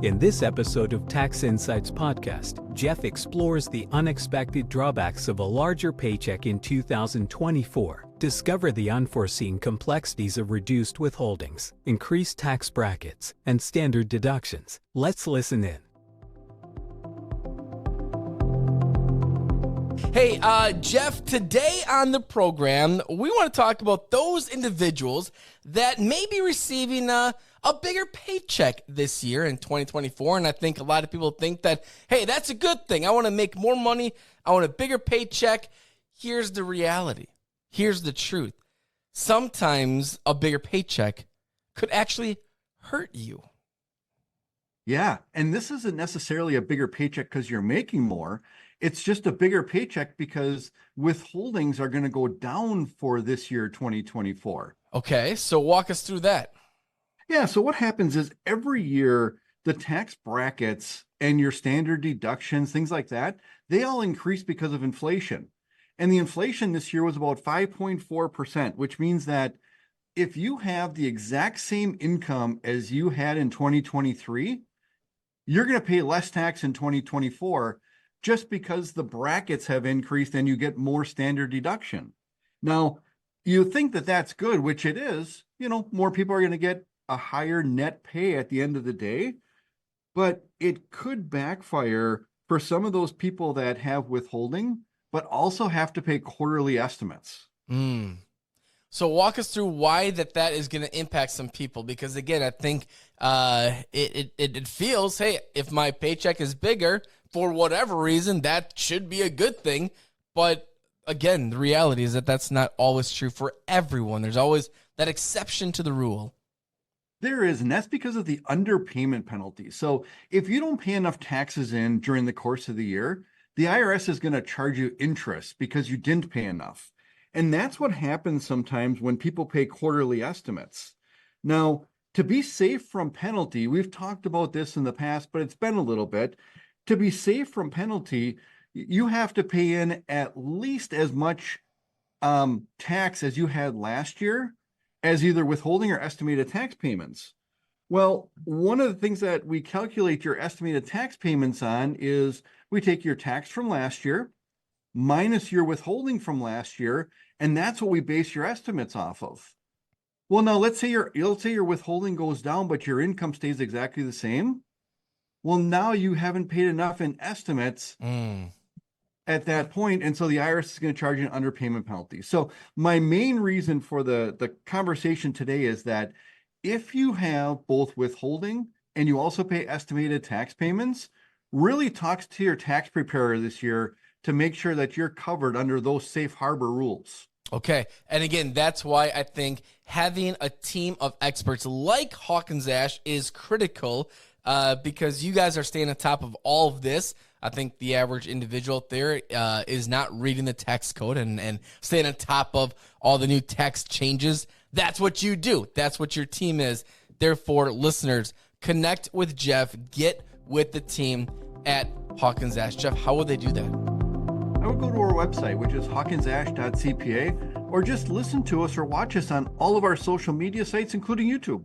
In this episode of Tax Insights Podcast, Jeff explores the unexpected drawbacks of a larger paycheck in 2024. Discover the unforeseen complexities of reduced withholdings, increased tax brackets, and standard deductions. Let's listen in. Hey, Jeff, today on the program, we want to talk about those individuals that may be receiving a bigger paycheck this year in 2024. And I think a lot of people think that, hey, that's a good thing. I want to make more money. I want a bigger paycheck. Here's the reality. Here's the truth. Sometimes a bigger paycheck could actually hurt you. Yeah, and this isn't necessarily a bigger paycheck because you're making more. It's just a bigger paycheck because withholdings are going to go down for this year, 2024. Okay, so walk us through that. Yeah, so what happens is every year, the tax brackets and your standard deductions, things like that, they all increase because of inflation. And the inflation this year was about 5.4%, which means that if you have the exact same income as you had in 2023, you're going to pay less tax in 2024 just because the brackets have increased and you get more standard deduction. Now, you think that that's good, which it is. You know, more people are going to get a higher net pay at the end of the day, but it could backfire for some of those people that have withholding, but also have to pay quarterly estimates. So walk us through why that is going to impact some people, because again, I think it feels, hey, if my paycheck is bigger for whatever reason, that should be a good thing. But again, the reality is that that's not always true for everyone. There's always that exception to the rule. There is, and that's because of the underpayment penalty. So if you don't pay enough taxes in during the course of the year, the IRS is going to charge you interest because you didn't pay enough. And that's what happens sometimes when people pay quarterly estimates. Now, to be safe from penalty, we've talked about this in the past, but it's been a little bit. To be safe from penalty, you have to pay in at least as much tax as you had last year as either withholding or estimated tax payments. Well, one of the things that we calculate your estimated tax payments on is we take your tax from last year minus your withholding from last year, and that's what we base your estimates off of. Well, now let's say your withholding goes down, but your income stays exactly the same. Well, now you haven't paid enough in estimates at that point, and so the IRS is going to charge you an underpayment penalty. So my main reason for the conversation today is that if you have both withholding and you also pay estimated tax payments, really talk to your tax preparer this year to make sure that you're covered under those safe harbor rules. Okay. And again, that's why I think having a team of experts like Hawkins Ash is critical, because you guys are staying on top of all of this. I think the average individual out there is not reading the tax code and staying on top of all the new tax changes. That's what you do. That's what your team is. Therefore, listeners, connect with Jeff. Get with the team at Hawkins Ash. Jeff, how will they do that? I would go to our website, which is hawkinsash.cpa, or just listen to us or watch us on all of our social media sites, including YouTube.